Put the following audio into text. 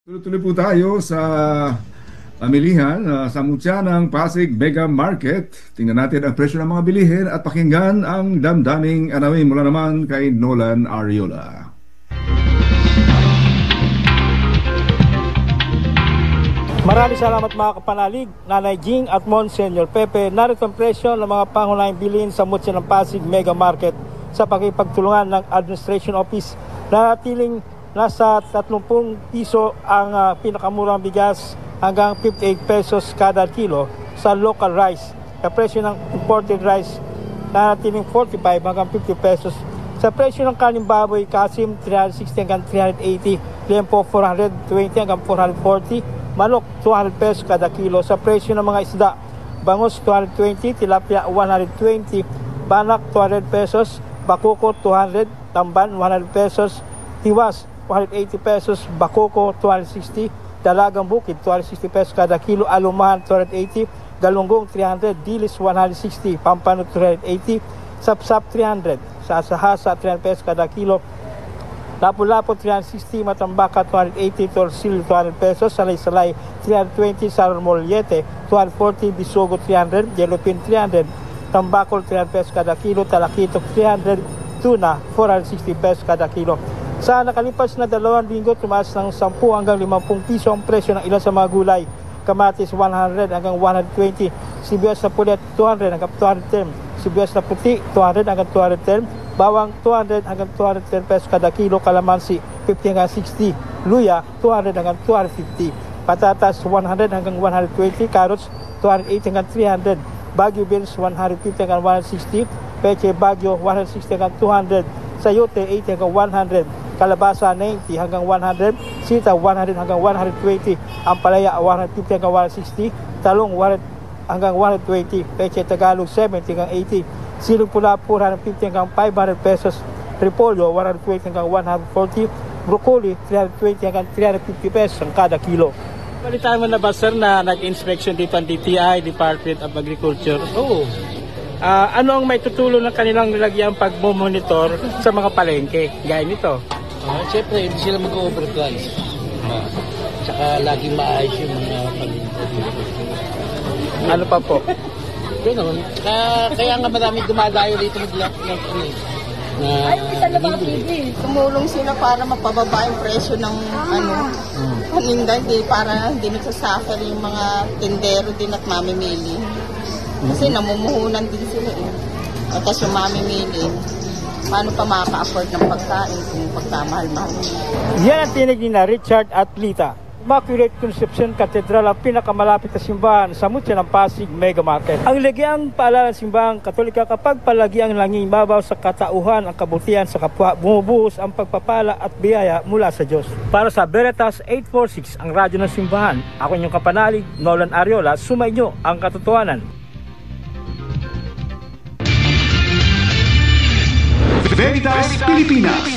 Tuloy-tuloy po tayo sa pamilihan sa mutya ng Pasig Mega Market. Tingnan natin ang presyo ng mga bilihin at pakinggan ang damdaming anawin mula naman kay Nolan Ariola. Maraming salamat mga kapanalig, Nanay Jing at Monsignor Pepe. Narito ang presyo ng mga pangunahing bilhin sa mutya ng Pasig Mega Market sa pakipagtulungan ng Administration Office. Natiling nasa 30 piso ang pinakamurang bigas hanggang 58 pesos kada kilo sa local rice. Sa presyo ng imported rice, natiling 45 hanggang 50 pesos. Sa presyo ng kaning baboy, kasim 360 hanggang 380, liempo 420 hanggang 440, manok 200 pesos kada kilo. Sa presyo ng mga isda, bangus 220, tilapia 120, banak 200 pesos, bakuko 200, tamban 100 pesos, tiwas 180 pesos, bakoko 260, dalagang bukid 260 pesos kada kilo, alumahan 280, galunggong 300, dilis 160, pampano 380, sapsap 300, sasahasa 300 pesos kada kilo, lapu-lapu 360, matambaka 280, torsil 200 pesos, salay-salay 320, sarmolyete 240, bisogo 300, yellowpin 300, tambakol 300 pesos kada kilo, talakitok 300, tuna 460 pesos kada kilo. Sa nakalipas na 2 linggo, tumaas ng 10 hanggang 50 piso ang presyo ng ilan sa mga gulay. Kamatis 100 hanggang 120, sibuyas na pulit 200 hanggang 210, sibuyas na puti 200 hanggang 210, bawang 200 hanggang 210 pesos kada kilo, kalamansi 50 hanggang 60, luya 200 hanggang 250, patatas 100 hanggang 120, carrots 280 hanggang 300, Baguio beans 150 hanggang 160, peche Baguio 160 hanggang 200, sayote 80 hanggang 100, kalabasa 90 hanggang 100, sita 100 hanggang 120, ampalaya 150 hanggang 160, talong 100 hanggang 120, peche Tagalog 70 hanggang 80, silong pula 450 hanggang 500 pesos, repolyo 120 hanggang 140, broccoli 320 hanggang 350 pesos ang kada kilo. Balitaan mo na ba sir na nag-inspection dito ang DTI, Department of Agriculture? Oo. Ano ang may tutulong ng kanilang nilagyan pag-monitor sa mga palengke? Gaya nito. Siyempre, hindi sila mag-overprice. Tsaka laging maayos yung mga Ano pa po? Ganoon. Kaya nga marami dumadayo dito mag-lock ng Ay, kita na ba TV? Tumulong sila para mapababa yung presyo ng paninda, para hindi nagsasuffer yung mga tindero din at mamimili. Kasi namumuhunan din sila eh. At tapos yung mamimili, paano pa maka-afford ng pagkain kung pagkamahal-mahal? Yan ang tinig ni na Richard at Lita. Immaculate Conception Cathedral ang pinakamalapit na simbahan sa mutya ng Pasig Mega Market. Ang legiang paalala ng simbahang Katolika, kapag palagi ang langing babaw sa katauhan ang kabutihan sa kapwa, bumubuhos ang pagpapala at biyaya mula sa Diyos. Para sa Veritas 846, ang radyo ng simbahan, ako inyong kapanalig, Nolan Ariola, sumainyo ang katotohanan. Veritas Pilipinas.